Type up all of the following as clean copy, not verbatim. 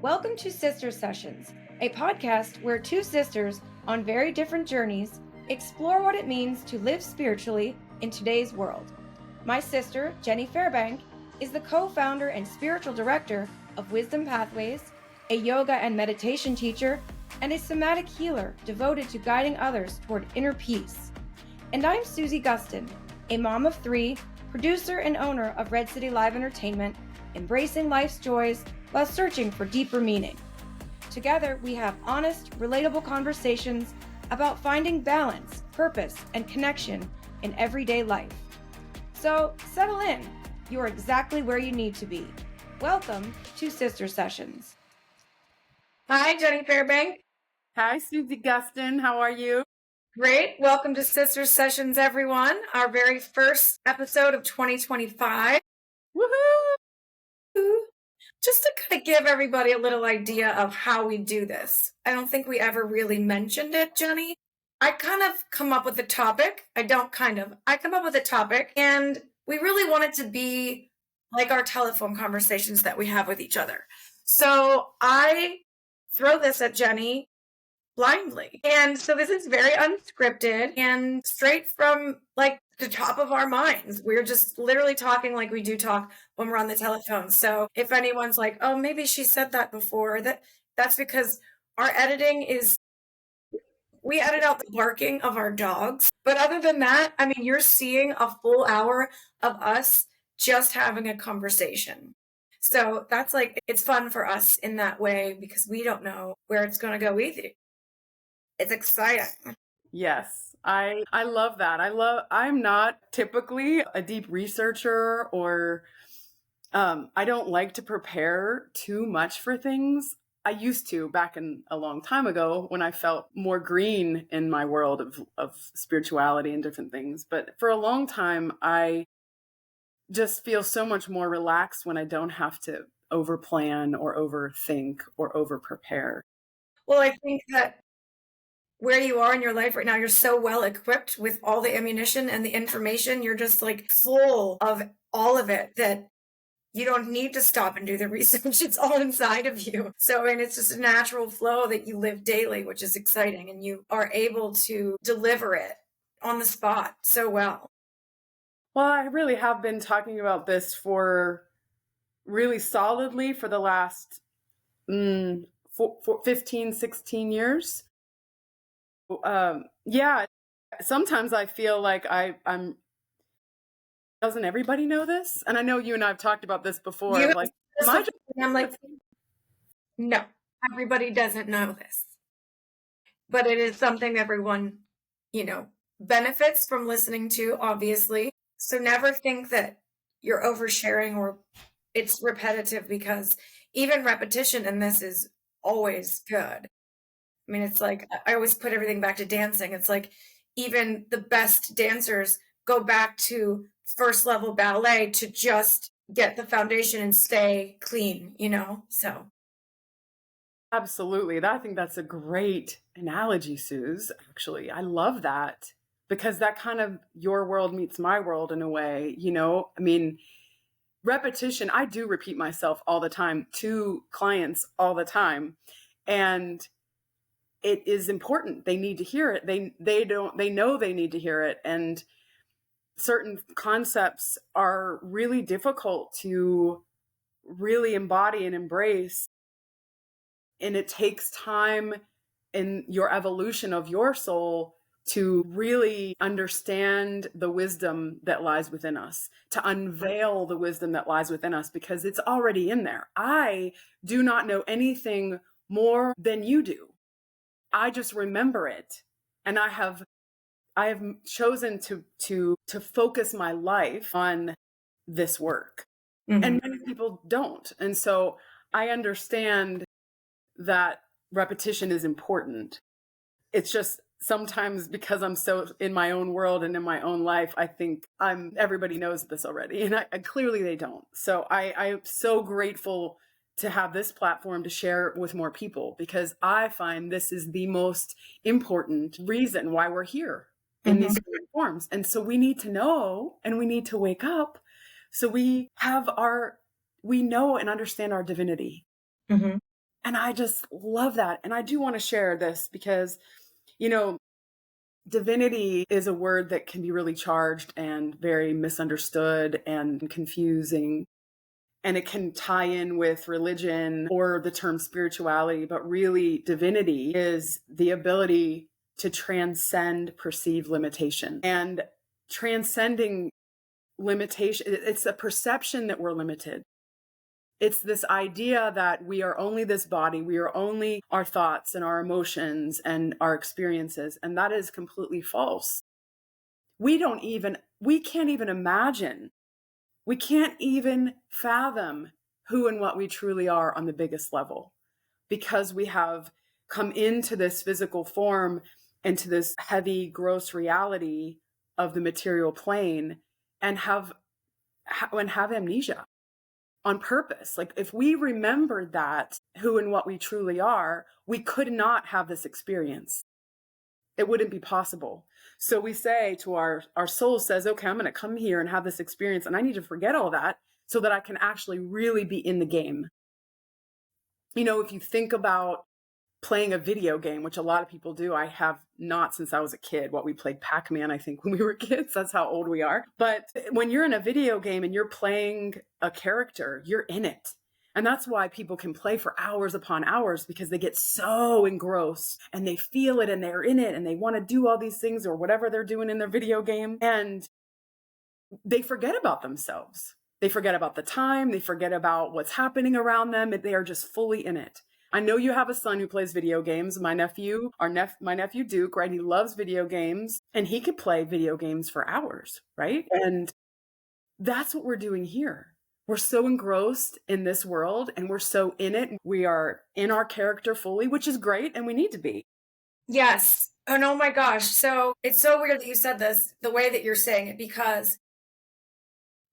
Welcome to Sister Sessions, a podcast where two sisters on very different journeys explore what it means to live spiritually in today's world. My sister, Jenny Fairbank, is the co-founder and spiritual director of Wisdom Pathways, a yoga and meditation teacher, and a somatic healer devoted to guiding others toward inner peace. And I'm Susie Gustin, a mom of three, producer and owner of Red City Live Entertainment, embracing life's joys while searching for deeper meaning. Together, we have honest, relatable conversations about finding balance, purpose, and connection in everyday life. So, settle in. You are exactly where you need to be. Welcome to Sister Sessions. Hi, Jenny Fairbank. Hi, Susie Gustin. How are you? Great. Welcome to Sister Sessions, everyone. Our very first episode of 2025. Woohoo! Just to kind of give everybody a little idea of how we do this. I don't think we ever really mentioned it, Jenny. I come up with a topic. I come up with a topic, and we really want it to be like our telephone conversations that we have with each other. So I throw this at Jenny blindly. And so this is very unscripted and straight from like the top of our minds. We're just literally talking like we do talk when we're on the telephone. So if anyone's like, oh, maybe she said that before, that's because our editing is, we edit out the barking of our dogs. But other than that, I mean, you're seeing a full hour of us just having a conversation. So that's like, it's fun for us in that way because we don't know where it's going to go either. It's exciting. Yes, I love that. I'm not typically a deep researcher or I don't like to prepare too much for things. I used to back in a long time ago when I felt more green in my world of spirituality and different things. But for a long time, I just feel so much more relaxed when I don't have to overplan or overthink or over-prepare. Well, I think that where you are in your life right now, you're so well equipped with all the ammunition and the information. You're just like full of all of it that you don't need to stop and do the research. It's all inside of you. So, and it's just a natural flow that you live daily, which is exciting. And you are able to deliver it on the spot so well. Well, I really have been talking about this for really solidly for the last 15, 16 years. Yeah, sometimes I feel like I'm, doesn't everybody know this? And I know you and I have talked about this before. I'm like, no, everybody doesn't know this. But it is something everyone, benefits from listening to, obviously. So never think that you're oversharing or it's repetitive, because even repetition in this is always good. I mean, it's like, I always put everything back to dancing. It's like even the best dancers go back to first level ballet to just get the foundation and stay clean, so. Absolutely. I think that's a great analogy, Suze, actually. I love that because that kind of your world meets my world in a way, I mean, repetition, I do repeat myself all the time to clients all the time. And it is important. They need to hear it. They know they need to hear it. And certain concepts are really difficult to really embody and embrace. And it takes time in your evolution of your soul to really understand the wisdom that lies within us, to unveil the wisdom that lies within us, because it's already in there. I do not know anything more than you do. I just remember it. And I have chosen to focus my life on this work. Mm-hmm. And many people don't. And so I understand that repetition is important. It's just sometimes because I'm so in my own world and in my own life, I think everybody knows this already. And clearly they don't. So I'm so grateful to have this platform to share with more people, because I find this is the most important reason why we're here in these forms. And so we need to know, and we need to wake up so we know and understand our divinity. And I just love that. And I do want to share this because, you know, divinity is a word that can be really charged and very misunderstood and confusing. And it can tie in with religion or the term spirituality, but really, divinity is the ability to transcend perceived limitation. And transcending limitation, it's a perception that we're limited. It's this idea that we are only this body, we are only our thoughts and our emotions and our experiences. And that is completely false. We can't even imagine, we can't even fathom who and what we truly are on the biggest level, because we have come into this physical form, into this heavy, gross reality of the material plane, and have amnesia on purpose. Like, if we remembered that, who and what we truly are, we could not have this experience. It wouldn't be possible. So we say to our soul says, okay, I'm going to come here and have this experience, and I need to forget all that so that I can actually really be in the game. You know, if you think about playing a video game, which a lot of people do. I have not since I was a kid. What, we played Pac-Man, I think, when we were kids. That's how old we are. But when you're in a video game and you're playing a character, you're in it. And that's why people can play for hours upon hours, because they get so engrossed and they feel it and they're in it and they want to do all these things or whatever they're doing in their video game. And they forget about themselves. They forget about the time. They forget about what's happening around them. They are just fully in it. I know you have a son who plays video games. My nephew, my nephew Duke, right? He loves video games, and he could play video games for hours, right? And that's what we're doing here. We're so engrossed in this world and we're so in it. We are in our character fully, which is great, and we need to be. Yes. And oh my gosh. So it's so weird that you said this the way that you're saying it, because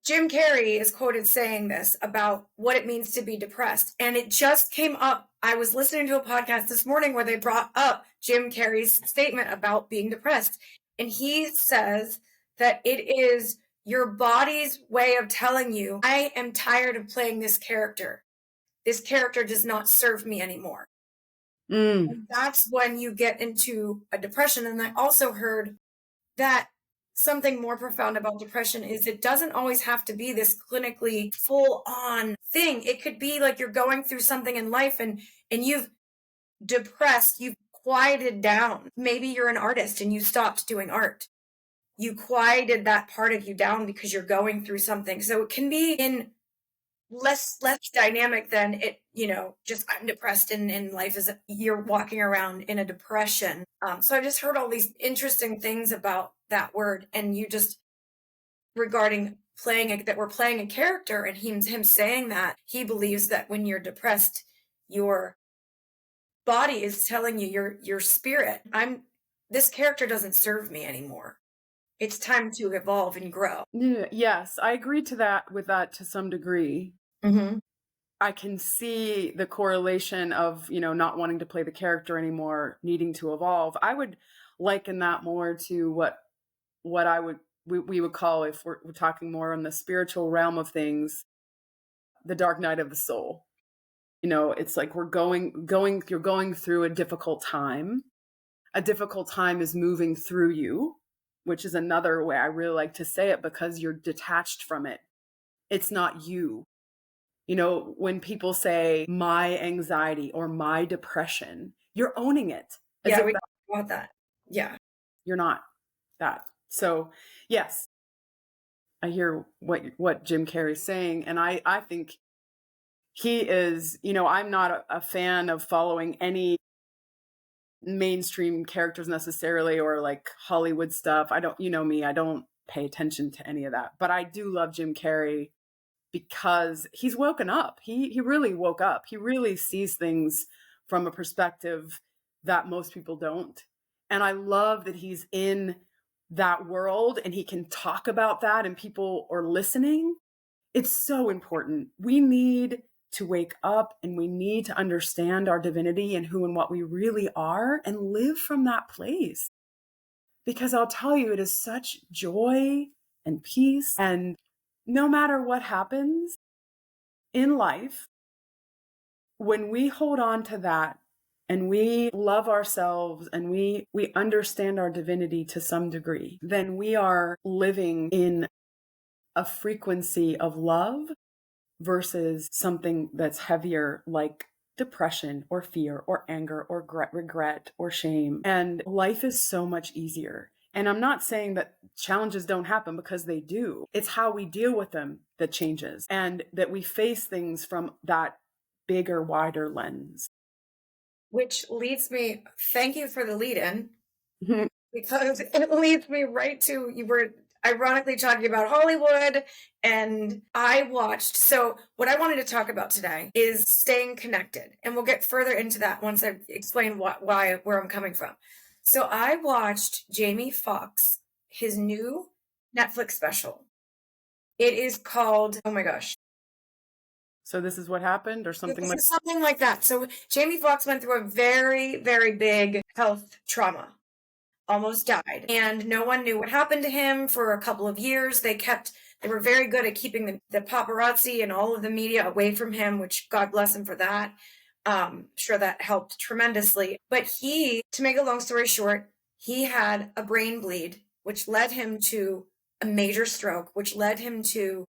Jim Carrey is quoted saying this about what it means to be depressed. And it just came up. I was listening to a podcast this morning where they brought up Jim Carrey's statement about being depressed. And he says that it is your body's way of telling you, I am tired of playing this character. This character does not serve me anymore. And that's when you get into a depression. And I also heard that something more profound about depression is it doesn't always have to be this clinically full on thing. It could be like you're going through something in life and you've depressed, you've quieted down. Maybe you're an artist and you stopped doing art. You quieted that part of you down because you're going through something. So it can be in less dynamic than it, just I'm depressed and life is you're walking around in a depression. So I just heard all these interesting things about that word, and you just regarding that we're playing a character, and him saying that he believes that when you're depressed, your body is telling you, your spirit, this character doesn't serve me anymore. It's time to evolve and grow. Yes, I agree with that to some degree. Mm-hmm. I can see the correlation of, not wanting to play the character anymore, needing to evolve. I would liken that more to what we would call, if we're talking more on the spiritual realm of things, the dark night of the soul. It's like you're going through a difficult time. A difficult time is moving through you, which is another way I really like to say it, because you're detached from it. It's not you. When people say my anxiety or my depression, you're owning it. Yeah, we talked about that. Yeah. You're not that. So, yes, I hear what Jim Carrey's saying. And I think he is, I'm not a fan of following any mainstream characters necessarily, or like Hollywood stuff. I don't, me, I don't pay attention to any of that. But I do love Jim Carrey, because he's woken up. He really woke up. He really sees things from a perspective that most people don't. And I love that he's in that world and he can talk about that and people are listening. It's so important. We need to wake up and we need to understand our divinity and who and what we really are and live from that place. Because I'll tell you, it is such joy and peace. And no matter what happens in life, when we hold on to that and we love ourselves and we understand our divinity to some degree, then we are living in a frequency of love versus something that's heavier like depression or fear or anger or regret or shame. And life is so much easier. And I'm not saying that challenges don't happen, because they do. It's how we deal with them that changes, and that we face things from that bigger, wider lens. Which leads me, thank you for the lead in, because it leads me right to, you were ironically talking about Hollywood, and I watched. So, what I wanted to talk about today is staying connected, and we'll get further into that once I explain where I'm coming from. So, I watched Jamie Foxx, his new Netflix special. It is called, oh my gosh. So this is what happened, or something like Something like that. So, Jamie Foxx went through a very, very big health trauma, almost died, and no one knew what happened to him for a couple of years. They were very good at keeping the paparazzi and all of the media away from him, which God bless him for that. Sure, that helped tremendously. But to make a long story short, he had a brain bleed, which led him to a major stroke, which led him to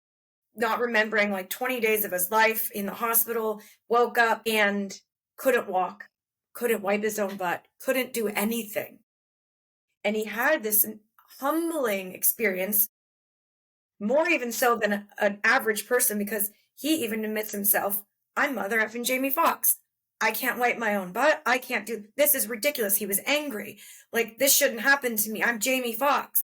not remembering like 20 days of his life in the hospital, woke up and couldn't walk, couldn't wipe his own butt, couldn't do anything. And he had this humbling experience, more even so than an average person, because he even admits himself, I'm Mother effing Jamie Foxx. I can't wipe my own butt. I can't do this. Is ridiculous. He was angry. Like, this shouldn't happen to me. I'm Jamie Foxx.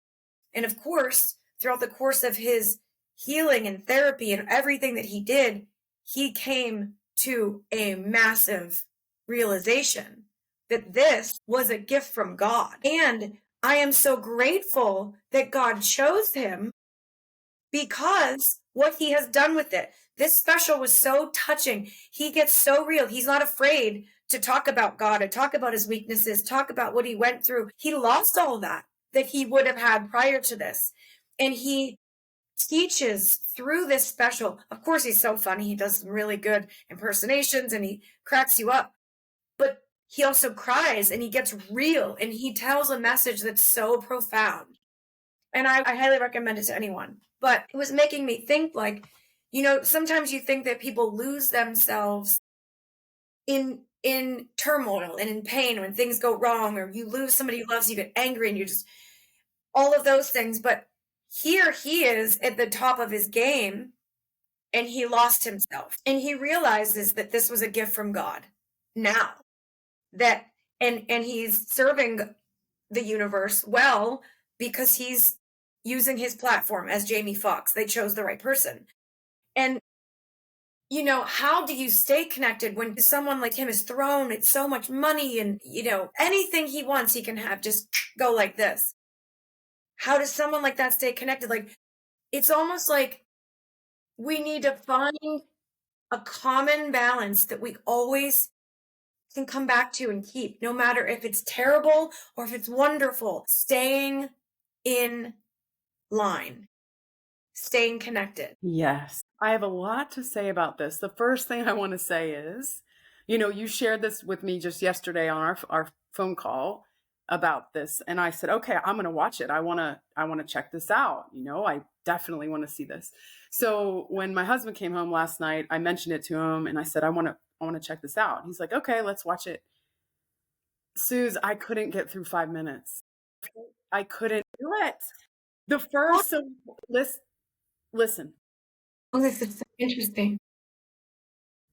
And of course, throughout the course of his healing and therapy and everything that he did, he came to a massive realization that this was a gift from God. And I am so grateful that God chose him, because what he has done with it. This special was so touching. He gets so real. He's not afraid to talk about God and talk about his weaknesses, talk about what he went through. He lost all that he would have had prior to this. And he teaches through this special. Of course, he's so funny. He does some really good impersonations and he cracks you up. But he also cries and he gets real and he tells a message that's so profound. And I highly recommend it to anyone. But it was making me think, like, sometimes you think that people lose themselves in turmoil and in pain when things go wrong, or you lose somebody who loves you, get angry, and you just, all of those things. But here he is at the top of his game, and he lost himself. And he realizes that this was a gift from God now. That, and he's serving the universe well, because he's using his platform as Jamie Foxx. They chose the right person. And, how do you stay connected when someone like him is thrown at so much money and, anything he wants, he can have, just go like this? How does someone like that stay connected? Like, it's almost like we need to find a common balance that we always can come back to and keep, no matter if it's terrible or if it's wonderful. Staying in line, staying connected. Yes. I have a lot to say about this. The first thing I want to say is, you shared this with me just yesterday on our phone call about this. And I said, okay, I'm going to watch it. I want to check this out. I definitely want to see this. So when my husband came home last night, I mentioned it to him and I said, I want to check this out. He's like, okay, let's watch it. Suze, I couldn't get through 5 minutes. I couldn't do it. The first, so listen. Oh, this is so interesting.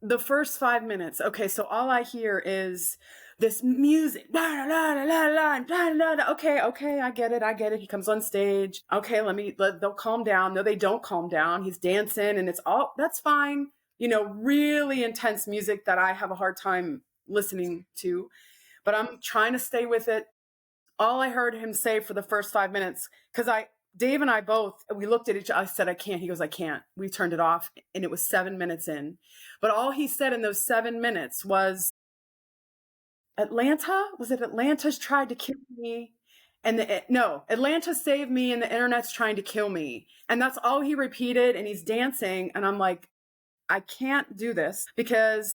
The first 5 minutes. Okay, so all I hear is this music. La, la, la, la, la, la, la, la. Okay, I get it. He comes on stage. Okay, they'll calm down. No, they don't calm down. He's dancing and that's fine. Really intense music that I have a hard time listening to, but I'm trying to stay with it. All I heard him say for the first 5 minutes, because Dave and I both, we looked at each other. I said, I can't. He goes, I can't. We turned it off, and it was 7 minutes in. But all he said in those 7 minutes was, Atlanta? Was it Atlanta's tried to kill me? No, Atlanta saved me, and the internet's trying to kill me. And that's all he repeated, and he's dancing. And I'm like, I can't do this, because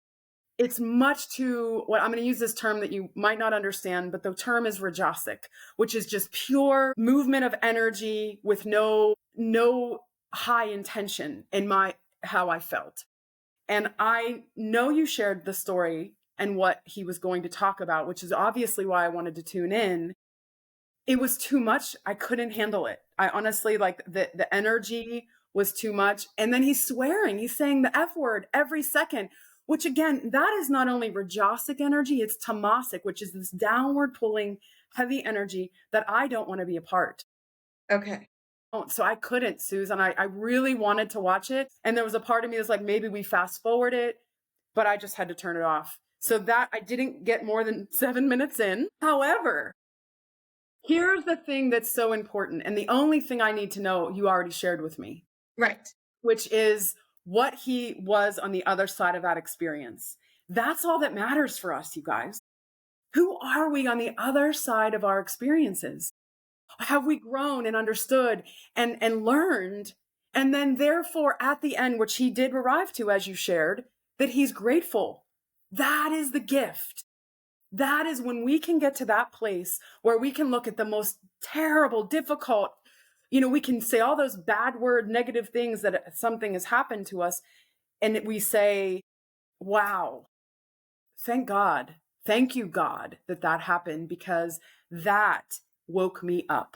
It's much too, what I'm going to use this term that you might not understand, but the term is rajasic, which is just pure movement of energy with no high intention in how I felt. And I know you shared the story and what he was going to talk about, which is obviously why I wanted to tune in. It was too much. I couldn't handle it. I honestly, like, the energy was too much. And then he's swearing, he's saying the F word every second, which again, that is not only rajasic energy, it's tamasic, which is this downward pulling heavy energy that I don't want to be a part. Okay. So I couldn't, Susan. I really wanted to watch it. And there was a part of me that's like, maybe we fast forward it, but I just had to turn it off. So that I didn't get more than 7 minutes in. However, here's the thing that's so important. And the only thing I need to know, you already shared with me. Right. Which is what he was on the other side of that experience. That's all that matters for us, you guys. Who are we on the other side of our experiences? Have we grown and understood and learned? And then therefore at the end, which he did arrive to, as you shared, that he's grateful. That is the gift. That is when we can get to that place where we can look at the most terrible, difficult, we can say all those bad word, negative things that something has happened to us. And we say, wow, thank God. Thank you, God, that happened, because that woke me up,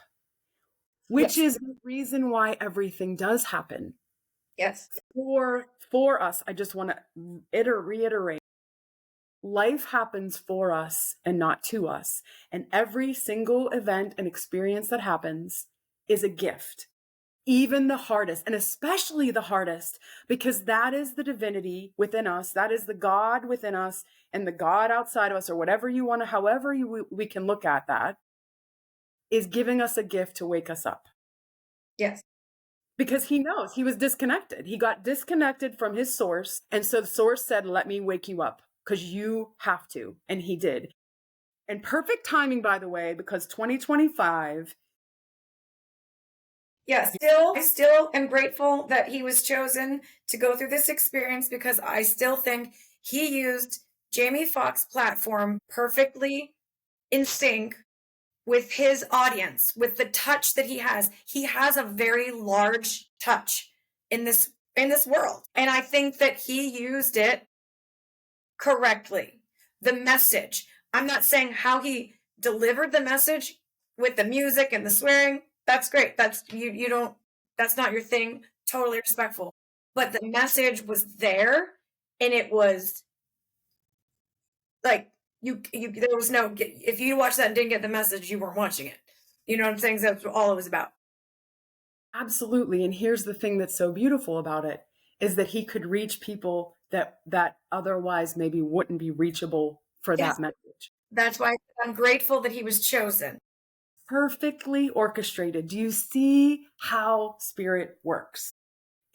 which Yes. is the reason why everything does happen Yes. for us. I just want to reiterate. Life happens for us and not to us. And every single event and experience that happens is a gift. Even the hardest, and especially the hardest, because that is the divinity within us. That is the God within us and the God outside of us, or whatever you want to, we can look at that, is giving us a gift to wake us up. Yes. Because he knows he was disconnected. He got disconnected from his source. And so the source said, let me wake you up because you have to. And he did. And perfect timing, by the way, because 2025. Yes. I still am grateful that he was chosen to go through this experience, because I still think he used Jamie Foxx platform perfectly in sync with his audience, with the touch that he has. He has a very large touch in this world. And I think that he used it correctly. The message. I'm not saying how he delivered the message with the music and the swearing. That's great. That's you don't that's not your thing. Totally respectful. But the message was there, and it was like there was no, if you watched that and didn't get the message, you weren't watching it. You know what I'm saying? So that's all it was about. Absolutely. And here's the thing that's so beautiful about it, is that he could reach people that otherwise maybe wouldn't be reachable for Yes. that message. That's why I'm grateful that he was chosen. Perfectly orchestrated. Do you see how spirit works?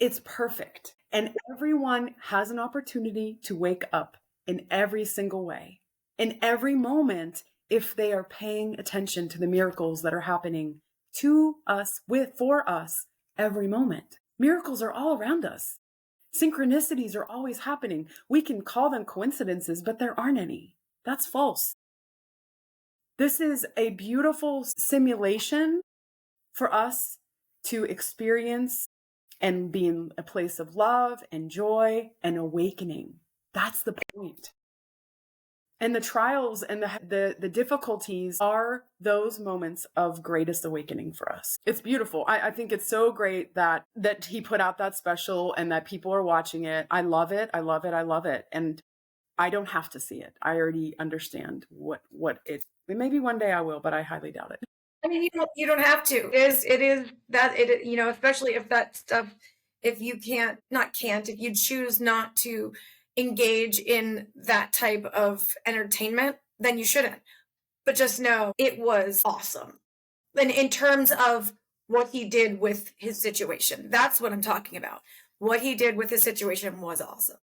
It's perfect. And everyone has an opportunity to wake up in every single way, in every moment, if they are paying attention to the miracles that are happening to us, for us, every moment. Miracles are all around us. Synchronicities are always happening. We can call them coincidences, but there aren't any. That's false. This is a beautiful simulation for us to experience and be in a place of love and joy and awakening. That's the point. And the trials and the difficulties are those moments of greatest awakening for us. It's beautiful. I think it's so great that he put out that special and that people are watching it. I love it. I love it. I love it. And I don't have to see it. I already understand what maybe one day I will, but I highly doubt it. I mean, you don't have to. It is that it, especially if that stuff, if you if you choose not to engage in that type of entertainment, then you shouldn't. But just know it was awesome. And in terms of what he did with his situation, that's what I'm talking about. What he did with his situation was awesome.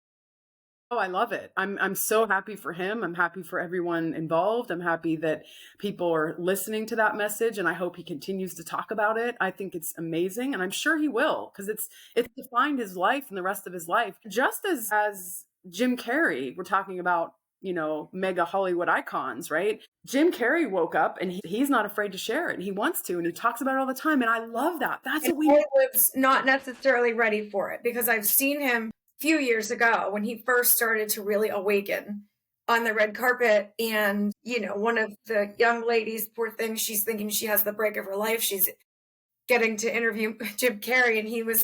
Oh, I love it. I'm so happy for him. I'm happy for everyone involved. I'm happy that people are listening to that message, and I hope he continues to talk about it. I think it's amazing, and I'm sure he will, because it's defined his life and the rest of his life. Just as Jim Carrey, we're talking about, mega Hollywood icons, right? Jim Carrey woke up and he's not afraid to share it. And he wants to, and he talks about it all the time. And I love that. That's And what we Hollywood's not necessarily ready for it, because I've seen him a few years ago when he first started to really awaken on the red carpet. And, one of the young ladies, poor thing, she's thinking she has the break of her life. She's getting to interview Jim Carrey, and he was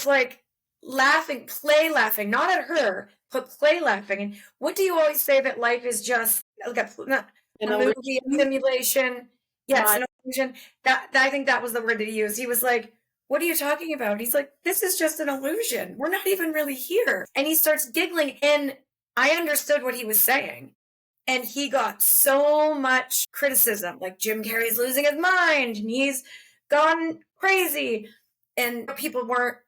like laughing, play laughing, not at her, but play laughing. And what do you always say, that life is just like a movie, a simulation? Yes, an illusion. That I think that was the word that he used. He was like, "What are you talking about?" He's like, "This is just an illusion. We're not even really here." And he starts giggling, and I understood what he was saying. And he got so much criticism, like Jim Carrey's losing his mind and he's gone crazy. And people weren't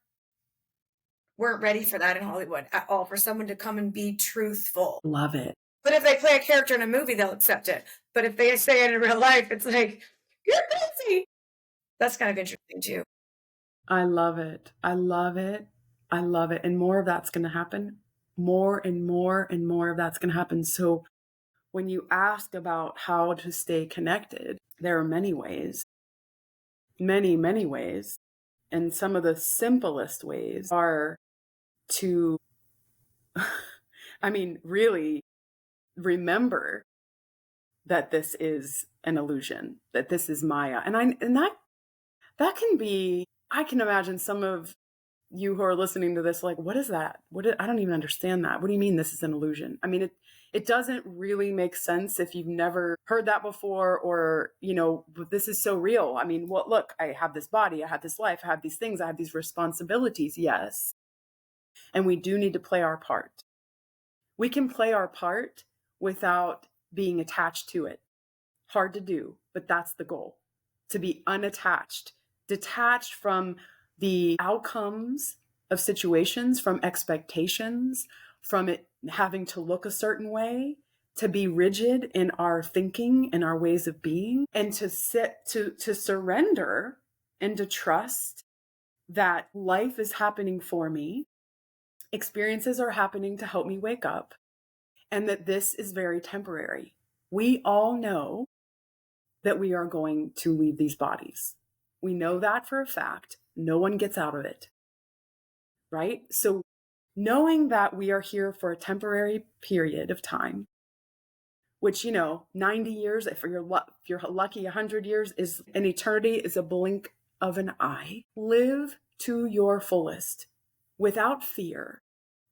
ready for that in Hollywood at all, for someone to come and be truthful. love it. But if they play a character in a movie, they'll accept it. But if they say it in real life, it's like, you're crazy. That's kind of interesting too. I love it. I love it. I love it. And more of that's going to happen. More and more and more of that's going to happen. So when you ask about how to stay connected, there are many ways, many, many ways. And some of the simplest ways are to, really remember that this is an illusion, that this is Maya. And that can be, I can imagine some of you who are listening to this, like, what is that? I don't even understand that. What do you mean this is an illusion? It doesn't really make sense if you've never heard that before, or, this is so real. Look, I have this body, I have this life, I have these things, I have these responsibilities. Yes. And we do need to play our part. We can play our part without being attached to it. Hard to do, but that's the goal. To be unattached, detached from the outcomes of situations, from expectations, from it having to look a certain way, to be rigid in our thinking and our ways of being, and to surrender and to trust that life is happening for me. Experiences are happening to help me wake up, and that this is very temporary. We all know that we are going to leave these bodies. We know that for a fact. No one gets out of it, right? So knowing that we are here for a temporary period of time, which, 90 years, if you're lucky, 100 years is an eternity, is a blink of an eye. Live to your fullest, without fear,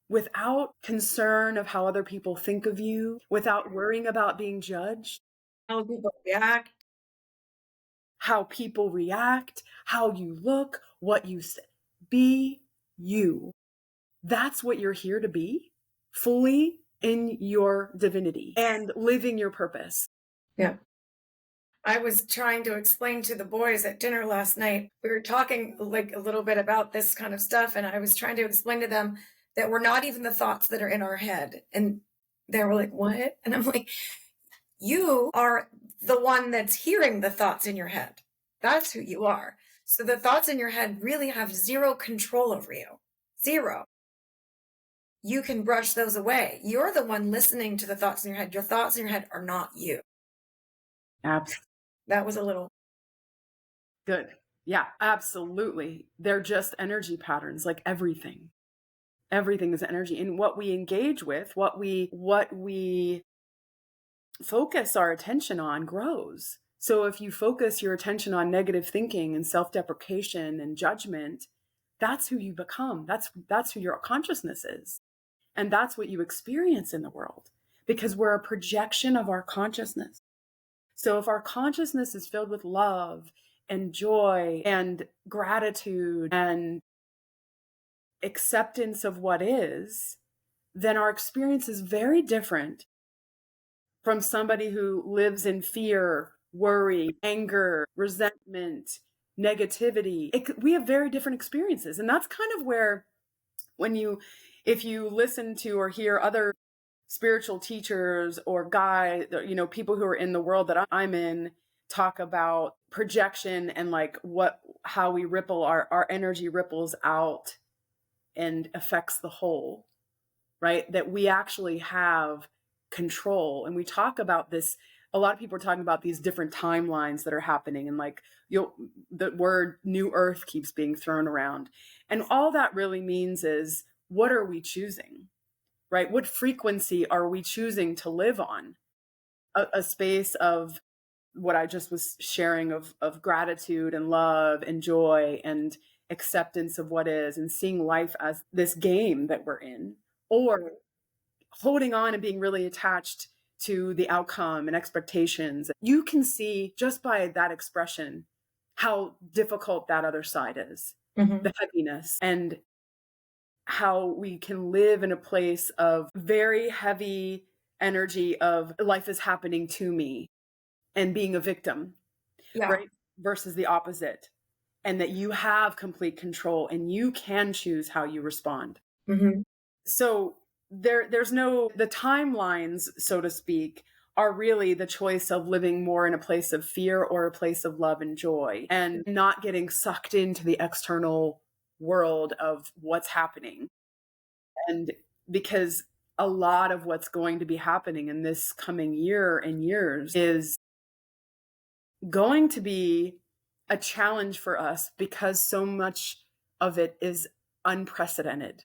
without concern of how other people think of you, without worrying about being judged. How people react. How you look, what you say. Be you. That's what you're here to be, fully in your divinity and living your purpose. Yeah. I was trying to explain to the boys at dinner last night. We were talking like a little bit about this kind of stuff, and I was trying to explain to them that we're not even the thoughts that are in our head. And they were like, "What?" And I'm like, you are the one that's hearing the thoughts in your head. That's who you are. So the thoughts in your head really have zero control over you. Zero. You can brush those away. You're the one listening to the thoughts in your head. Your thoughts in your head are not you. Absolutely. That was a little Good. Yeah, absolutely. They're just energy patterns, like everything. Everything is energy. And what we engage with, what we focus our attention on grows. So if you focus your attention on negative thinking and self-deprecation and judgment, that's who you become. That's who your consciousness is. And that's what you experience in the world, because we're a projection of our consciousness. So if our consciousness is filled with love and joy and gratitude and acceptance of what is, then our experience is very different from somebody who lives in fear, worry, anger, resentment, negativity. We have very different experiences. And that's kind of where, if you listen to or hear other spiritual teachers or people who are in the world that I'm in talk about projection and like how we ripple, our energy ripples out and affects the whole, right? That we actually have control. And we talk about this, a lot of people are talking about these different timelines that are happening, and like the word new earth keeps being thrown around. And all that really means is, what are we choosing? Right? What frequency are we choosing to live on? A space of what I just was sharing of gratitude and love and joy and acceptance of what is, and seeing life as this game that we're in, or holding on and being really attached to the outcome and expectations. You can see just by that expression how difficult that other side is, Mm-hmm. the heaviness, and how we can live in a place of very heavy energy of life is happening to me and being a victim, Yeah. right? Versus the opposite. And that you have complete control and you can choose how you respond. Mm-hmm. So there's no, the timelines, so to speak, are really the choice of living more in a place of fear or a place of love and joy, and not getting sucked into the external world of what's happening. And because a lot of what's going to be happening in this coming year and years is going to be a challenge for us, because so much of it is unprecedented.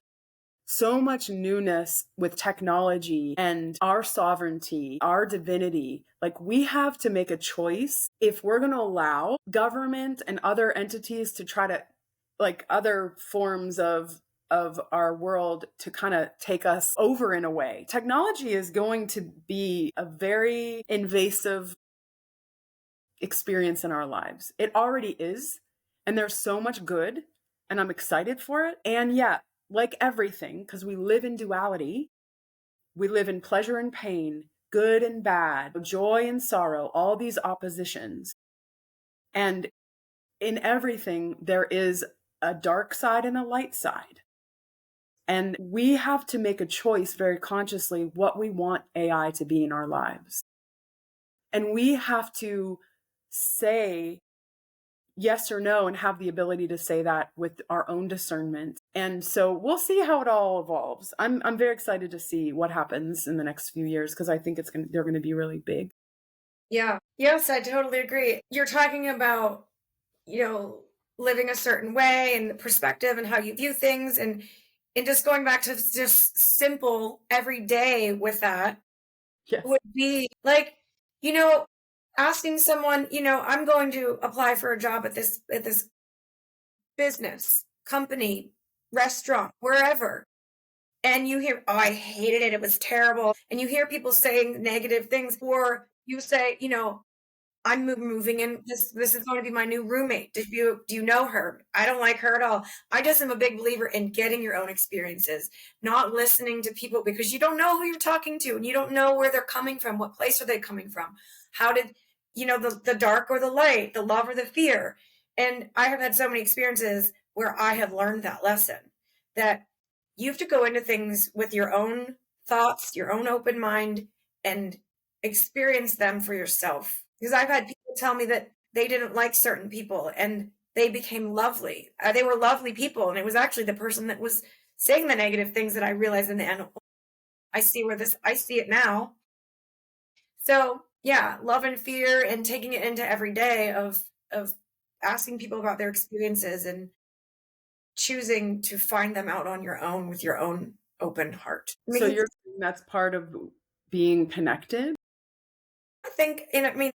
So much newness with technology and our sovereignty, our divinity. Like, we have to make a choice if we're going to allow government and other entities to try to, like, other forms of our world to kind of take us over in a way. Technology is going to be a very invasive experience in our lives. It already is. And there's so much good, and I'm excited for it. And yeah, like everything, because we live in duality, we live in pleasure and pain, good and bad, joy and sorrow, all these oppositions. And in everything, there is a dark side and a light side. And we have to make a choice very consciously what we want AI to be in our lives. And we have to say yes or no, and have the ability to say that with our own discernment. And so we'll see how it all evolves. I'm very excited to see what happens in the next few years, because I think they're going to be really big. Yeah. Yes, I totally agree. You're talking about, you know, living a certain way and the perspective and how you view things, and just going back to just simple everyday with that Yes. would be like, you know, asking someone, I'm going to apply for a job at this business, company, restaurant, wherever. And you hear, oh, I hated it. It was terrible. And you hear people saying negative things, or you say, I'm moving in. This is going to be my new roommate. Do you know her? I don't like her at all. I just am a big believer in getting your own experiences, not listening to people, because you don't know who you're talking to, and you don't know where they're coming from. What place are they coming from? How did the dark or the light, the love or the fear? And I have had so many experiences where I have learned that lesson, that you have to go into things with your own thoughts, your own open mind, and experience them for yourself. Because I've had people tell me that they didn't like certain people and they became lovely. They were lovely people. And it was actually the person that was saying the negative things that I realized in the end, I see it now. So yeah, love and fear, and taking it into every day of asking people about their experiences and choosing to find them out on your own with your own open heart. I So mean, you're saying that's part of being connected? I mean,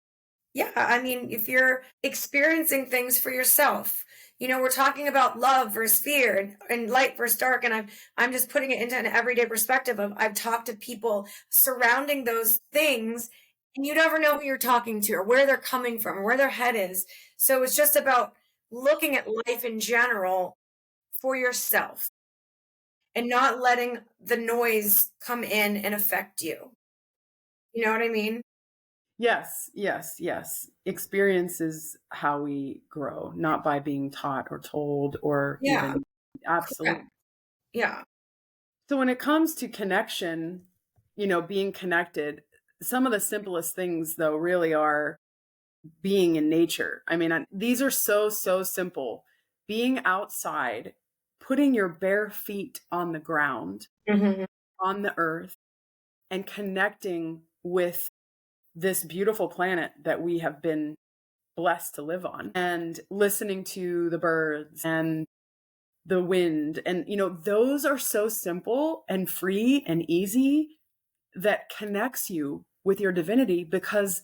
yeah, I mean, if you're experiencing things for yourself, we're talking about love versus fear, and light versus dark, and I'm just putting it into an everyday perspective of, I've talked to people surrounding those things, and you never know who you're talking to or where they're coming from or where their head is. So it's just about looking at life in general for yourself and not letting the noise come in and affect you. You know what I mean? Yes, yes, yes. Experience is how we grow, not by being taught or told or Yeah, even. Absolutely. correct. Yeah. So when it comes to connection, being connected, some of the simplest things though really are being in nature. I mean, these are so, so simple. Being outside, putting your bare feet on the ground, Mhm. on the earth and connecting with this beautiful planet that we have been blessed to live on, and listening to the birds and the wind. And, those are so simple and free and easy, that connects you with your divinity, because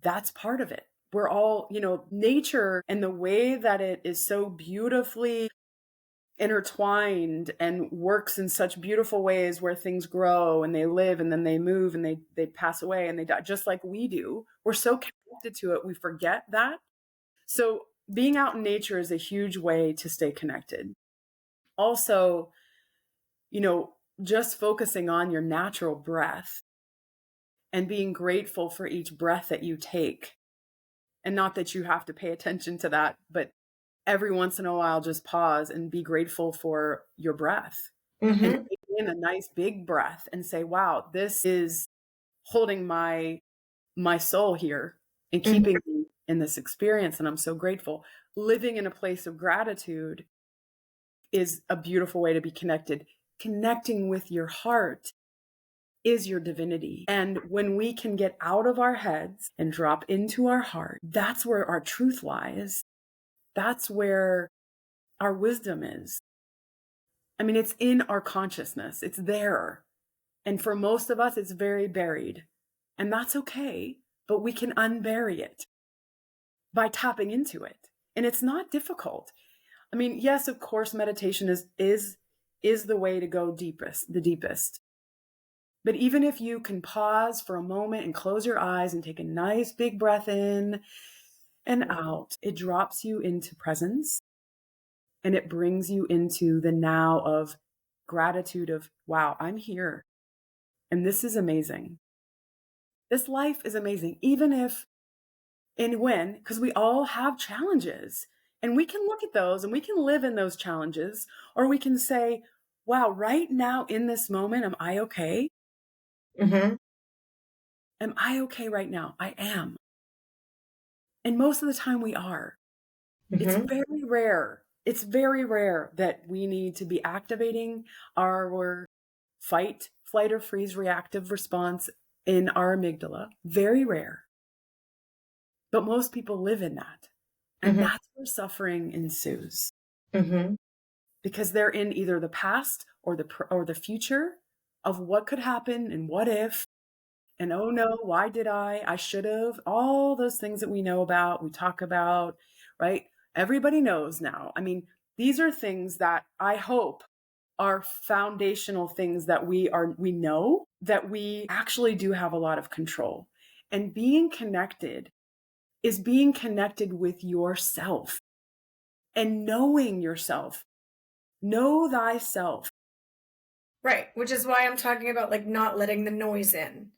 that's part of it. We're all, nature, and the way that it is so beautifully intertwined and works in such beautiful ways, where things grow and they live and then they move and they pass away and they die, just like we do. We're so connected to it, we forget that. So being out in nature is a huge way to stay connected. Also, just focusing on your natural breath and being grateful for each breath that you take. And not that you have to pay attention to that, but every once in a while, just pause and be grateful for your breath, and take in a nice big breath and say, wow, this is holding my soul here and keeping me in this experience. And I'm so grateful. Living in a place of gratitude is a beautiful way to be connected. Connecting with your heart is your divinity. And when we can get out of our heads and drop into our heart, that's where our truth lies. That's where our wisdom is. I mean, it's in our consciousness. It's there. And for most of us, it's very buried. And that's okay, but we can unbury it by tapping into it. And it's not difficult. I mean, yes, of course, meditation is the way to go the deepest. But even if you can pause for a moment and close your eyes and take a nice big breath in and out, it drops you into presence, and it brings you into the now of gratitude of, wow, I'm here. And this is amazing. This life is amazing, even if and when, because we all have challenges, and we can look at those and we can live in those challenges, or we can say, wow, right now in this moment, am I okay? Am I okay right now? I am. And most of the time we are. It's very rare. It's very rare that we need to be activating our fight, flight, or freeze reactive response in our amygdala. Very rare. But most people live in that. And that's where suffering ensues. Because they're in either the past or the future of what could happen and what if. And oh no, why did I should have, all those things that we know about, we talk about, right? Everybody knows now. I mean, these are things that I hope are foundational things that we know that we actually do have a lot of control. And being connected is being connected with yourself and knowing yourself. Know thyself. Right. Which is why I'm talking about like not letting the noise in,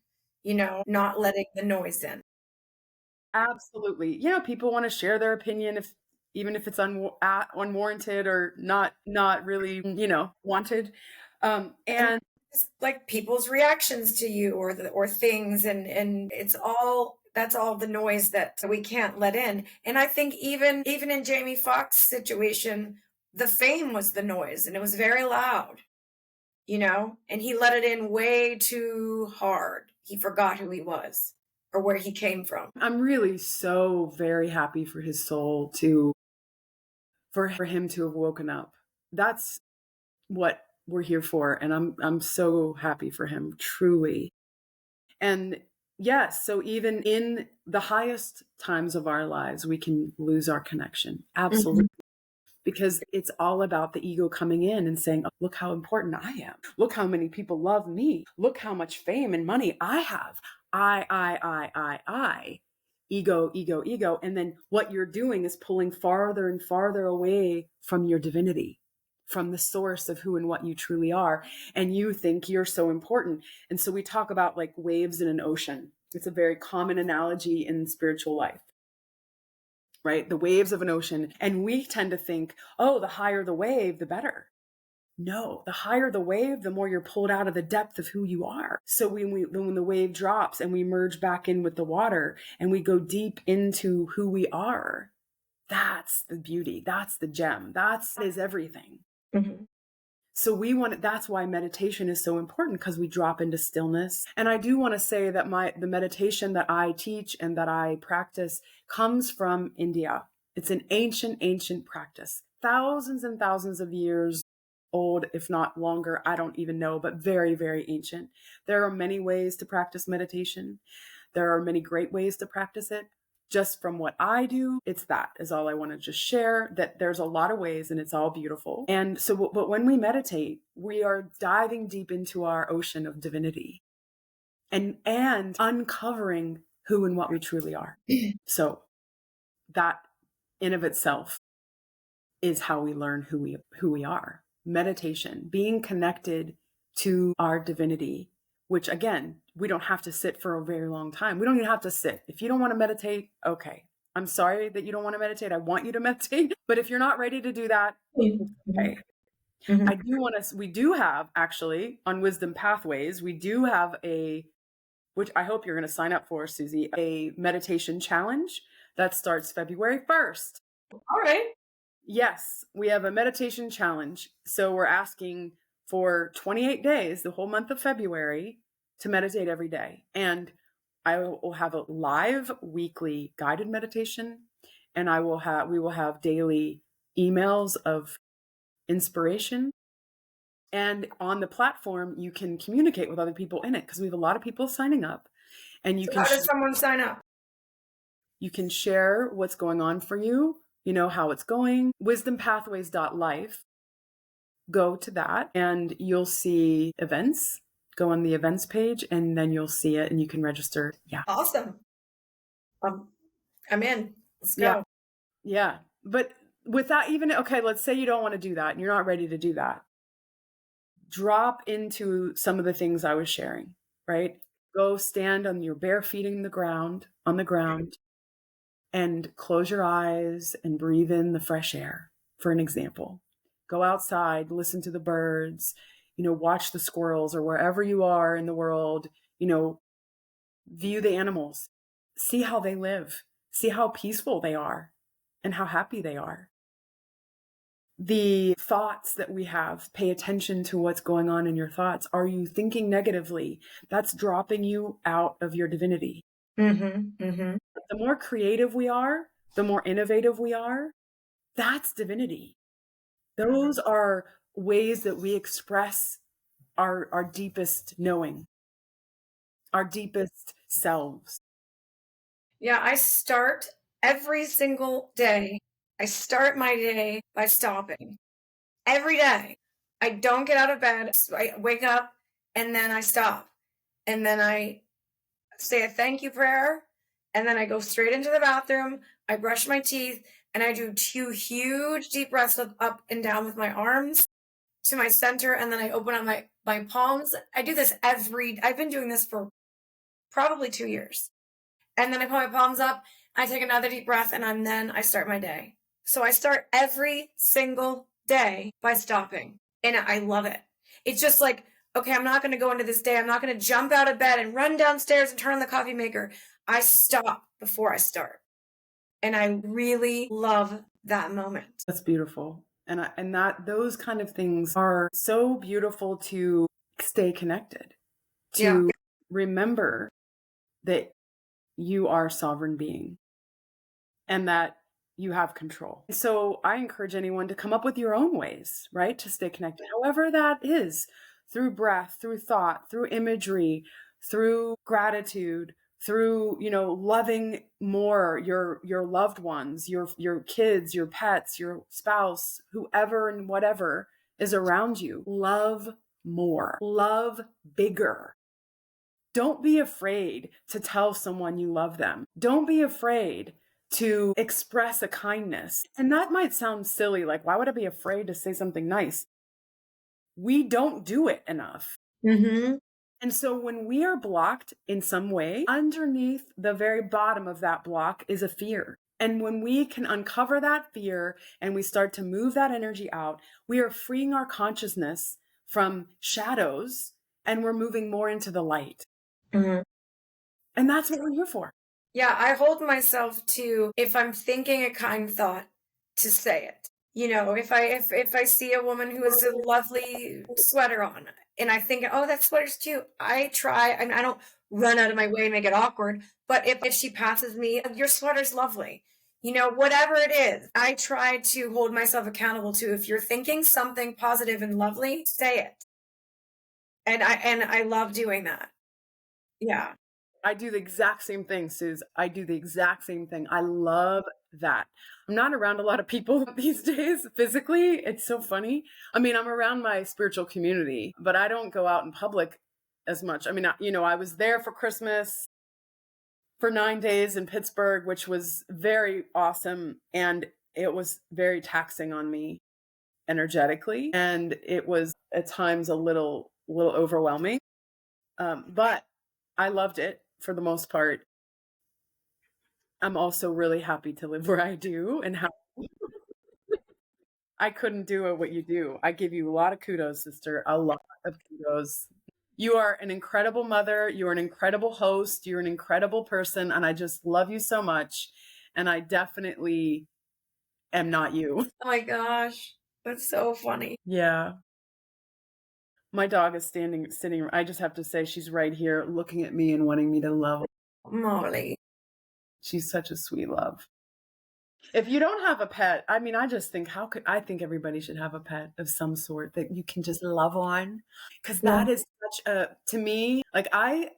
not letting the noise in. Absolutely. People want to share their opinion, even if it's unwarranted or not really, wanted. And It's like people's reactions to you or things, and that's all the noise that we can't let in. And I think even in Jamie Foxx situation, the fame was the noise, and it was very loud, and he let it in way too hard. He forgot who he was or where he came from. I'm really so very happy for his soul for him to have woken up. That's what we're here for. And I'm so happy for him, truly. And yes, so even in the highest times of our lives, we can lose our connection. Absolutely. Because it's all about the ego coming in and saying, oh, look how important I am. Look how many people love me. Look how much fame and money I have. I. Ego, ego, ego. And then what you're doing is pulling farther and farther away from your divinity, from the source of who and what you truly are. And you think you're so important. And so we talk about like waves in an ocean. It's a very common analogy in spiritual life. Right? The waves of an ocean. And we tend to think, oh, the higher the wave, the better. No, the higher the wave, the more you're pulled out of the depth of who you are. So when the wave drops and we merge back in with the water and we go deep into who we are, that's the beauty. That's the gem. That is everything. So that's why meditation is so important, because we drop into stillness. And I do want to say that the meditation that I teach and that I practice comes from India. It's an ancient practice, thousands and thousands of years old, if not longer. I don't even know, but very, very ancient. There are many ways to practice meditation. There are many great ways to practice it. Just from what I do, that is all I want to just share, that there's a lot of ways and it's all beautiful. And so, but when we meditate, we are diving deep into our ocean of divinity and uncovering who and what we truly are. So that in of itself is how we learn who we are. Meditation, being connected to our divinity, which again, we don't have to sit for a very long time. We don't even have to sit. If you don't want to meditate, okay. I'm sorry that you don't want to meditate. I want you to meditate. But if you're not ready to do that, okay. We do have actually on Wisdom Pathways, we do have which I hope you're going to sign up for, Susie, a meditation challenge that starts February 1st. All right. Yes, we have a meditation challenge. So we're asking for 28 days, the whole month of February, to meditate every day. And I will have a live weekly guided meditation, and we will have daily emails of inspiration. And on the platform, you can communicate with other people in it, because we have a lot of people signing up. And how does someone sign up? You can share what's going on for you, how it's going. Wisdompathways.life. Go to that and you'll see events. Go on the events page and then you'll see it and you can register. Yeah. Awesome. I'm in. Let's go. Yeah. But with that, okay, let's say you don't want to do that and you're not ready to do that. Drop into some of the things I was sharing, right? Go stand on your bare feet on the ground, and close your eyes and breathe in the fresh air, for an example. Go outside, listen to the birds, watch the squirrels, or wherever you are in the world, view the animals, see how they live, see how peaceful they are and how happy they are. The thoughts that we have, pay attention to what's going on in your thoughts. Are you thinking negatively? That's dropping you out of your divinity. The more creative we are, the more innovative we are, that's divinity. Those are ways that we express our deepest knowing, our deepest selves. Yeah, I start every single day. I start my day by stopping. Every day. I don't get out of bed. I wake up and then I stop. And then I say a thank you prayer. And then I go straight into the bathroom. I brush my teeth and I do 2 huge deep breaths up and down with my arms to my center. And then I open up my palms. I do this I've been doing this for probably 2 years. And then I put my palms up. I take another deep breath and then I start my day. So I start every single day by stopping. And I love it. It's just like, okay, I'm not going to go into this day. I'm not going to jump out of bed and run downstairs and turn on the coffee maker. I stop before I start. And I really love that moment. That's beautiful. And those kind of things are so beautiful to stay connected, to remember that you are a sovereign being and that you have control. So I encourage anyone to come up with your own ways, right? To stay connected, however that is, through breath, through thought, through imagery, through gratitude, through, loving more your loved ones, your kids, your pets, your spouse, whoever and whatever is around you. Love more, love bigger. Don't be afraid to tell someone you love them. Don't be afraid to express a kindness. And that might sound silly, like, why would I be afraid to say something nice? We don't do it enough. And so when we are blocked in some way, underneath the very bottom of that block is a fear. And when we can uncover that fear and we start to move that energy out, we are freeing our consciousness from shadows and we're moving more into the light. And that's what we're here for. Yeah, I hold myself to, if I'm thinking a kind thought, to say it. If I see a woman who has a lovely sweater on and I think, oh, that sweater's cute, I try, and I don't run out of my way and make it awkward. But if she passes me, your sweater's lovely. Whatever it is, I try to hold myself accountable to. If you're thinking something positive and lovely, say it. And I love doing that. Yeah. I do the exact same thing, Suze. I do the exact same thing. I love that. I'm not around a lot of people these days physically. It's so funny. I mean, I'm around my spiritual community, but I don't go out in public as much. I mean, I was there for Christmas for 9 days in Pittsburgh, which was very awesome. And it was very taxing on me energetically. And it was at times a little overwhelming. But I loved it for the most part. I'm also really happy to live where I do and how I couldn't do what you do. I give you a lot of kudos, sister. A lot of kudos. You are an incredible mother. You're an incredible host. You're an incredible person. And I just love you so much. And I definitely am not you. Oh my gosh. That's so funny. Yeah. My dog is sitting. I just have to say, she's right here looking at me and wanting me to love her. Molly. She's such a sweet love. If you don't have a pet, I mean, I just think, I think everybody should have a pet of some sort that you can just love on. Cause that is such to me, like I'm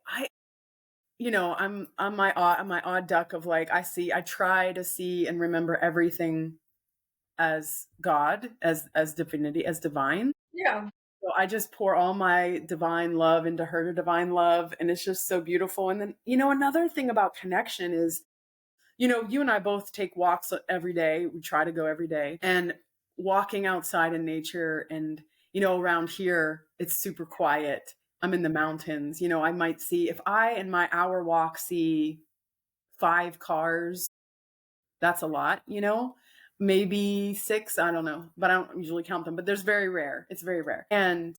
my odd duck of like, I try to see and remember everything as God, as divinity, as divine. Yeah. So I just pour all my divine love into her divine love. And it's just so beautiful. And then, another thing about connection is, you and I both take walks every day. We try to go every day, and walking outside in nature. And, around here, it's super quiet. I'm in the mountains. I might see, if I in my hour walk see 5 cars, that's a lot, maybe 6, I don't know, but I don't usually count them, but it's very rare. And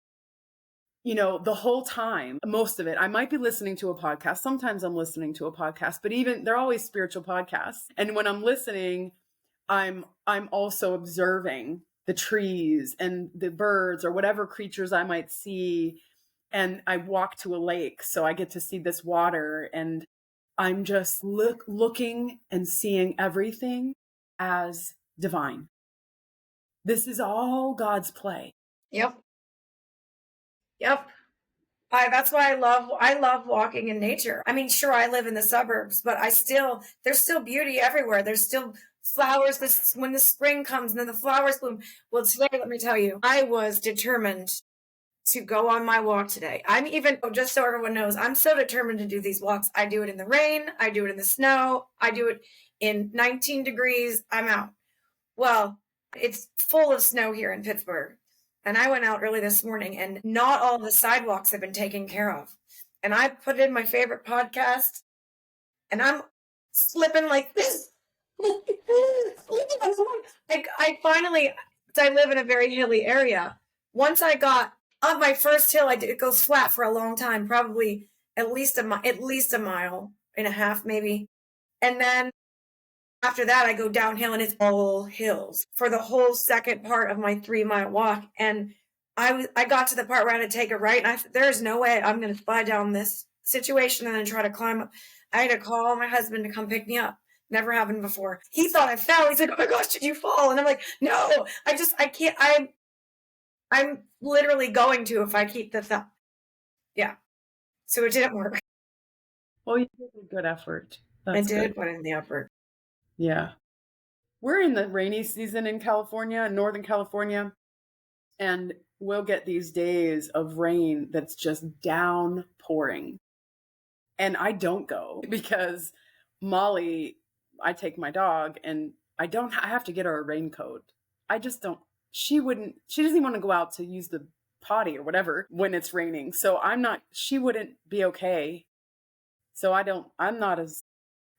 the whole time, most of it, I might be listening to a podcast. Sometimes I'm listening to a podcast, but even they're always spiritual podcasts. And when I'm listening, I'm also observing the trees and the birds or whatever creatures I might see. And I walk to a lake, so I get to see this water, and I'm just looking and seeing everything as divine. This is all God's play. Yep. That's why I love walking in nature. I mean, sure, I live in the suburbs, but there's still beauty everywhere. There's still flowers when the spring comes and then the flowers bloom. Well, today, let me tell you, I was determined to go on my walk today. Just so everyone knows, I'm so determined to do these walks. I do it in the rain. I do it in the snow. I do it in 19 degrees. I'm out. Well, it's full of snow here in Pittsburgh. And I went out early this morning, and not all the sidewalks have been taken care of. And I put in my favorite podcast, and I'm slipping like this. I live in a very hilly area. Once I got on my first hill, it goes flat for a long time, probably at least a mile and a half, maybe. And then after that, I go downhill, and it's all hills for the whole second part of my 3-mile walk. And I got to the part where I had to take a right, and I said, there's no way I'm going to slide down this situation and then try to climb up. I had to call my husband to come pick me up. Never happened before. He thought I fell. He's like, oh my gosh, did you fall? And I'm like, no, I can't. I'm literally going to if I keep this up. Yeah. So it didn't work. Well, you did a good effort. I did put in the effort. Yeah. We're in the rainy season in California, Northern California, and we'll get these days of rain that's just downpouring. And I don't go because Molly, I take my dog, and I have to get her a raincoat. I just don't, she doesn't even want to go out to use the potty or whatever when it's raining. So she wouldn't be okay. So I'm not as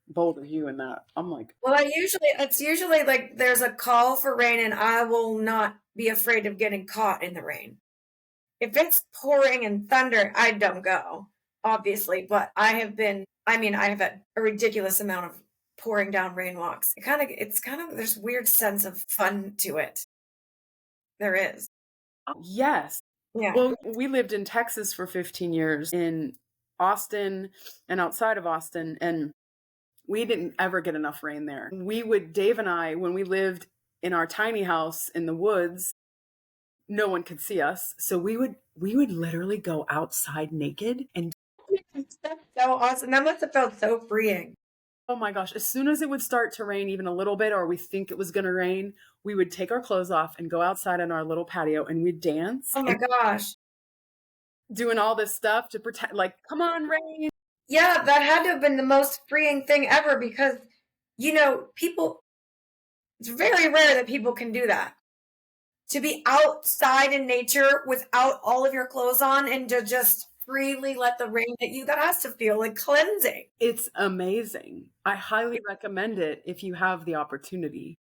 bold as you in that. I'm like, well, it's usually like there's a call for rain, and I will not be afraid of getting caught in the rain. If it's pouring and thunder, I don't go, obviously, but I have had a ridiculous amount of pouring down rain walks. It's kind of, there's a weird sense of fun to it. there is. Yes. Yeah. Well, we lived in Texas for 15 years, in Austin and outside of Austin, and we didn't ever get enough rain there. Dave and I, when we lived in our tiny house in the woods, no one could see us. So we would literally go outside naked and That's so awesome. That must have felt so freeing. oh my gosh, as soon as it would start to rain even a little bit, or we think it was going to rain, we would take our clothes off and go outside on our little patio and we'd dance Oh my and gosh. doing all this stuff to pretend like, come on, rain. Yeah, that had to have been the most freeing thing ever because, people, it's very rare that people can do that. To be outside in nature without all of your clothes on and to just freely let the rain hit you, that has to feel like cleansing. It's amazing. I highly recommend it if you have the opportunity.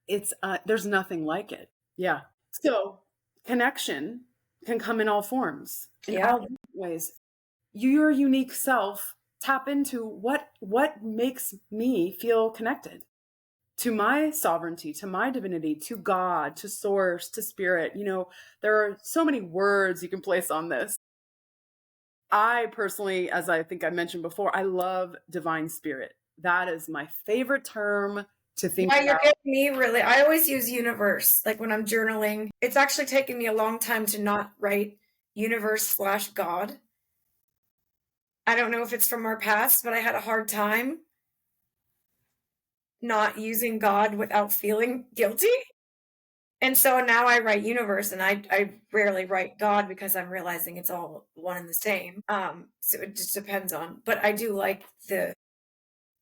It's there's nothing like it. Yeah. So connection can come in all forms, in Yeah. all different ways. Your unique self, tap into what makes me feel connected to my sovereignty, to my divinity, to God, to source, to spirit. There are so many words you can place on this. I personally, as I think I mentioned before, I love divine spirit. That is my favorite term to think Yeah, you're about. getting me really. I always use universe, like when I'm journaling. It's actually taken me a long time to not write universe/God. I don't know if it's from our past, but I had a hard time not using God without feeling guilty. And so now I write universe and I rarely write God because I'm realizing it's all one and the same. So it just depends on, but I do like the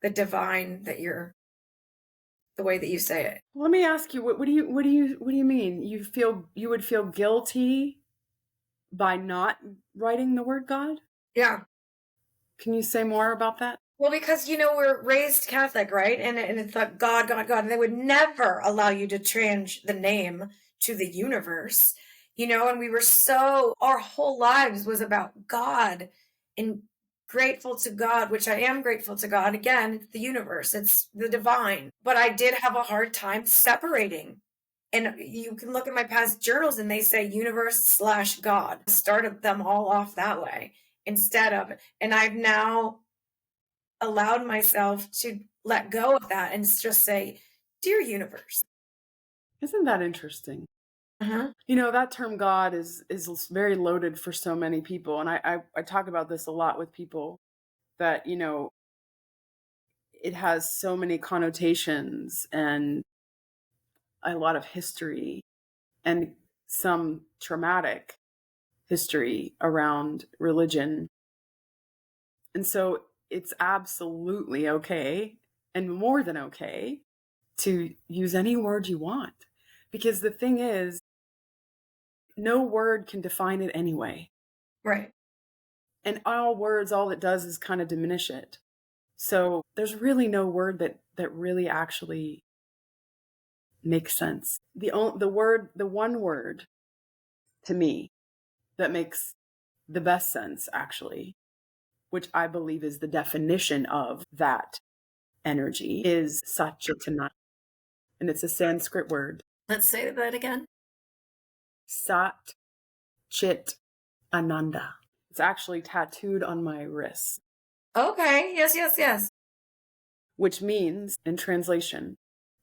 divine the way that you say it. Let me ask you, what do you mean? You would feel guilty by not writing the word God? Yeah. Can you say more about that? Well, because we're raised Catholic, right? And it's like God, God, God, and they would never allow you to change the name to the universe, and we were our whole lives was about God and grateful to God, which I am grateful to God. Again, it's the universe, it's the divine. But I did have a hard time separating. And you can look at my past journals and they say universe/God. Started them all off that way instead of, and I've now allowed myself to let go of that and just say, Dear universe. Isn't that interesting? Uh-huh. That term God is very loaded for so many people. And I talk about this a lot with people that, it has so many connotations and a lot of history and some traumatic history around religion. And so it's absolutely okay and more than okay to use any word you want. Because the thing is, no word can define it anyway. Right. And all it does is kind of diminish it. So there's really no word that really actually makes sense. The one word to me that makes the best sense, actually, which I believe is the definition of that energy, is Satchitananda. And it's a Sanskrit word. Let's say that again. Sat Chit Ananda. It's actually tattooed on my wrist, Okay. Yes, yes, yes. which means, in translation,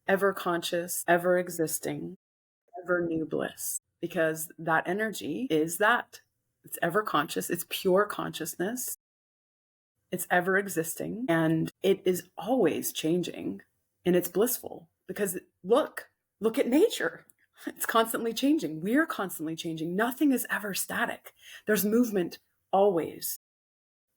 ever conscious, ever existing, ever new bliss. Because that energy is that. It's ever conscious, it's pure consciousness, it's ever existing, and it is always changing, and it's blissful. Because look at nature. It's constantly changing. We're constantly changing. Nothing is ever static. There's movement always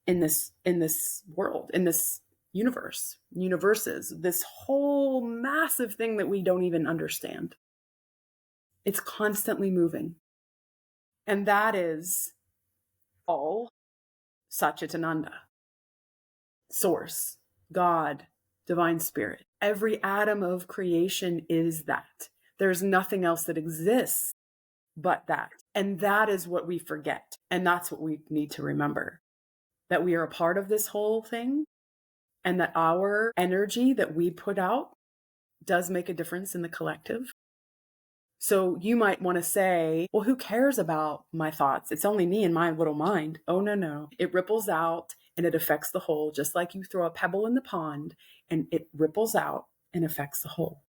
in this world, in this universes, this whole massive thing that we don't even understand. It's constantly moving. And that is all Satchitananda, source, God, divine spirit. Every atom of creation is that. There's nothing else that exists but that. And that is what we forget. And that's what we need to remember, that we are a part of this whole thing and that our energy that we put out does make a difference in the collective. So you might want to say, well, who cares about my thoughts? It's only me and my little mind. Oh, no, no. It ripples out and it affects the whole, just like you throw a pebble in the pond and it ripples out and affects the whole.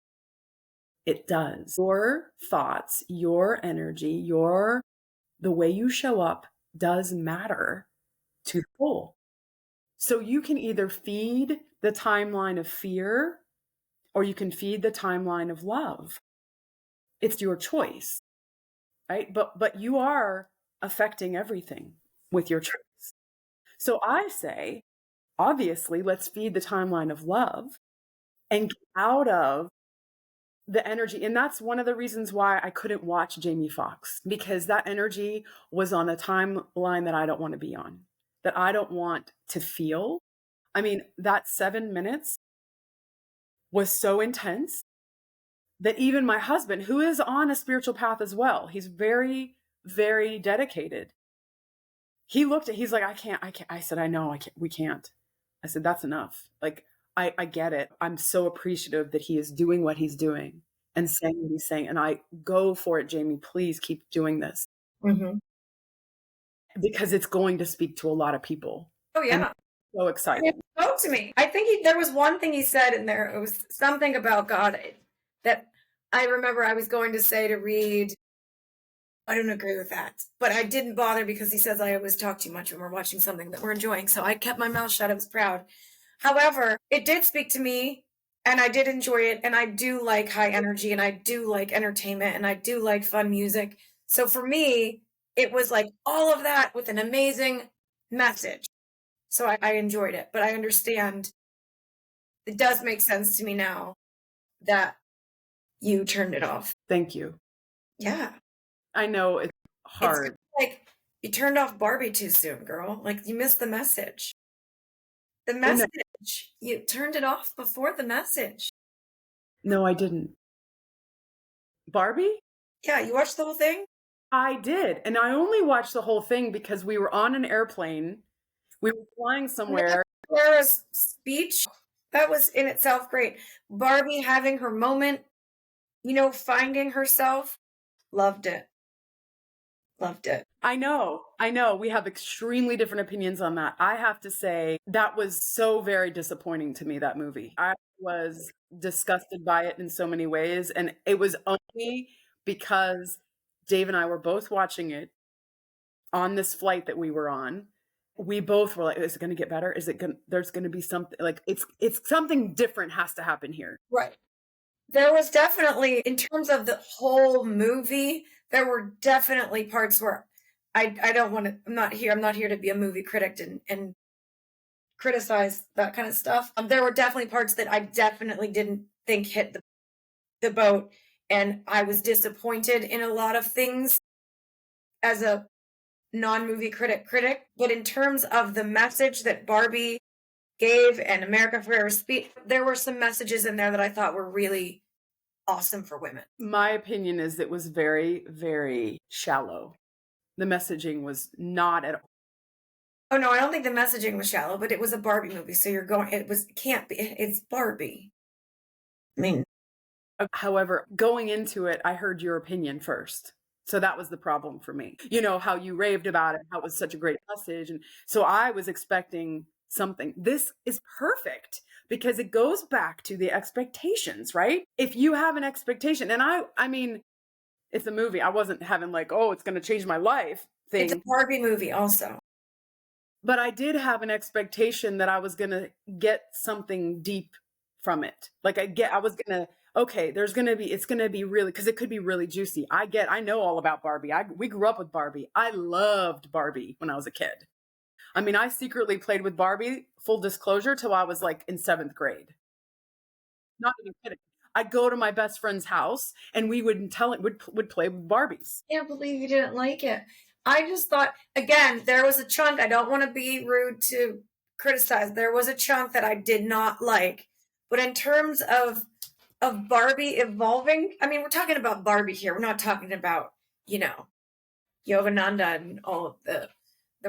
It does. Your thoughts, your energy, the way you show up does matter to the whole. So you can either feed the timeline of fear or you can feed the timeline of love. It's your choice, right? But you are affecting everything with your choice. So I say, obviously, let's feed the timeline of love and get out of the energy. And that's one of the reasons why I couldn't watch Jamie Foxx, because that energy was on a timeline that I don't want to be on, that I don't want to feel. I mean, that 7 minutes was so intense that even my husband, who is on a spiritual path as well, he's very, very dedicated. He's like, I can't. I said, I know, we can't. I said, that's enough. Like, I get it. I'm so appreciative that he is doing what he's doing and saying what he's saying. And I go for it, Jamie, please keep doing this Mm-hmm. because it's going to speak to a lot of people. Oh, And yeah. I'm so excited. It spoke to me. I think there was one thing he said in there. It was something about God that I remember I was going to say to read. I don't agree with that, but I didn't bother because he says I always talk too much when we're watching something that we're enjoying. So I kept my mouth shut. I was proud. However, it did speak to me and I did enjoy it. And I do like high energy and I do like entertainment and I do like fun music. So for me, it was like all of that with an amazing message. So I enjoyed it, but I understand it does make sense to me now that you turned it off. Thank you. Yeah. I know it's It's hard. like you turned off Barbie too soon, girl. Like you missed the message. The Oh, no, message. You turned it off before the message. no, I didn't. Barbie? Yeah, you watched the whole thing? I did. And I only watched the whole thing because we were on an airplane. We were flying somewhere. Clara's speech, that was in itself great. Barbie having her moment, finding herself. Loved it. Loved it. I know. We have extremely different opinions on that. I have to say, that was so very disappointing to me, that movie. I was disgusted by it in so many ways. And it was only because Dave and I were both watching it on this flight that we were on. We both were like, is it going to get better? There's going to be something like, it's something different has to happen here. Right. There was definitely, in terms of the whole movie, there were definitely parts where I don't want to, I'm not here to be a movie critic and criticize that kind of stuff. There were definitely parts that I definitely didn't think hit the boat. And I was disappointed in a lot of things as a non-movie critic. But in terms of the message that Barbie gave and America Ferrera's speech, there were some messages in there that I thought were really awesome for women. My opinion is it was very, very shallow. The messaging was not at all. Oh no, I don't think the messaging was shallow, but it was a Barbie movie, so can't be. It's Barbie. I mean, However, going into it, I heard your opinion first. So that was the problem for me. You know, how you raved about it, how it was such a great message. And so I was expecting something. This is perfect because it goes back to the expectations, right? If you have an expectation, and I mean, it's a movie. I wasn't having like, oh, it's going to change my life thing. it's a Barbie movie also. But I did have an expectation that I was going to get something deep from it. Like I was going to, okay, it's going to be really, because it could be really juicy. I know all about Barbie. We grew up with Barbie. I loved Barbie when I was a kid. I mean, I secretly played with Barbie, full disclosure, till I was like in 7th grade. Not even kidding. I'd go to my best friend's house and we would play with Barbies. I can't believe you didn't like it. I just thought, again, there was a chunk, I don't want to be rude to criticize, there was a chunk that I did not like. But in terms of Barbie evolving, I mean, we're talking about Barbie here. We're not talking about, Yogananda and all of the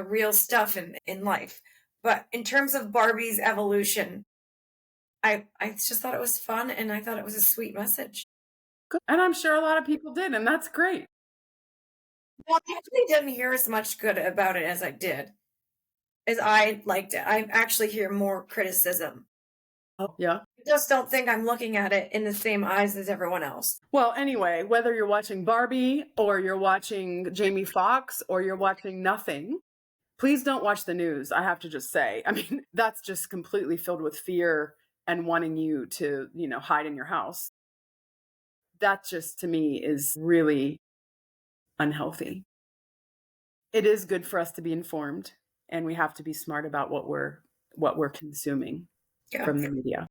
real stuff in life. But in terms of Barbie's evolution, I just thought it was fun and I thought it was a sweet message. Good. And I'm sure a lot of people did, and that's great. Well, I actually didn't hear as much good about it as I liked it. I actually hear more criticism. Oh, yeah. I just don't think I'm looking at it in the same eyes as everyone else. Well, anyway, whether you're watching Barbie or you're watching Jamie Foxx or you're watching nothing, please don't watch the news. I have to just say, I mean, that's just completely filled with fear and wanting you to, hide in your house. That just to me is really unhealthy. It is good for us to be informed, and we have to be smart about what we're consuming Yeah. from the media.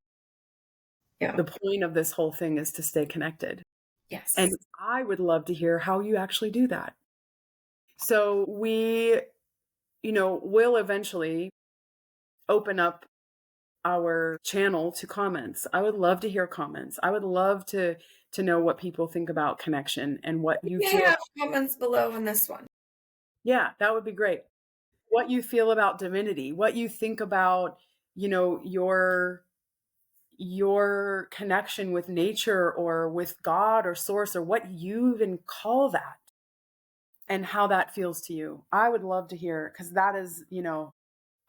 Yeah. The point of this whole thing is to stay connected. Yes. And I would love to hear how you actually do that. So we, will eventually open up our channel to comments. I would love to hear comments. I would love to know what people think about connection and what you feel. Yeah, comments below on this one. Yeah, that would be great. What you feel about divinity, what you think about, your connection with nature or with God or source or what you even call that and how that feels to you. I would love to hear because that is,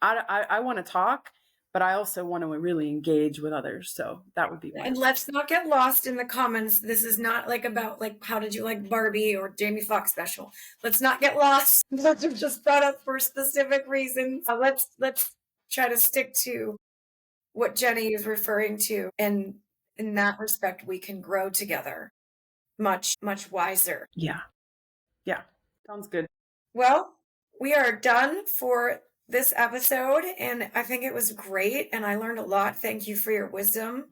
I want to talk, but I also want to really engage with others. So that would be And wonderful. let's not get lost in the comments. This is not like about like how did you like Barbie or Jamie Foxx special. Let's not get lost. Those are just brought up for specific reasons. Let's try to stick to what Jenny is referring to, and in that respect, we can grow together much wiser. Yeah. Yeah. Sounds good. Well, we are done for this episode, and I think it was great, and I learned a lot. Thank you for your wisdom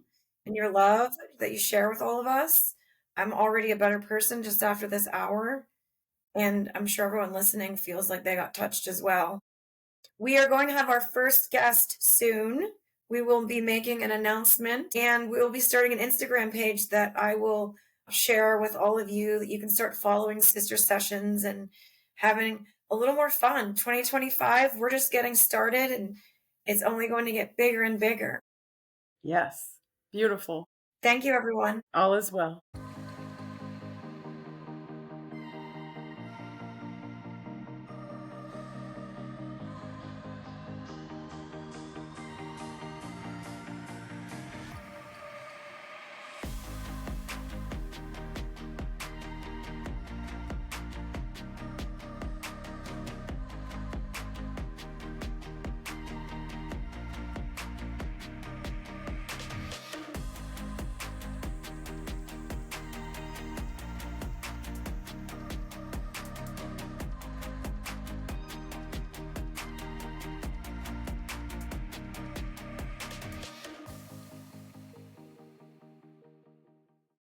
and your love that you share with all of us. I'm already a better person just after this hour, and I'm sure everyone listening feels like they got touched as well. We are going to have our first guest soon. We will be making an announcement, and we will be starting an Instagram page that I will share with all of you, that you can start following Sister Sessions and having a little more fun. 2025, we're just getting started, and it's only going to get bigger and bigger. Yes. Beautiful. Thank you, everyone. All is well.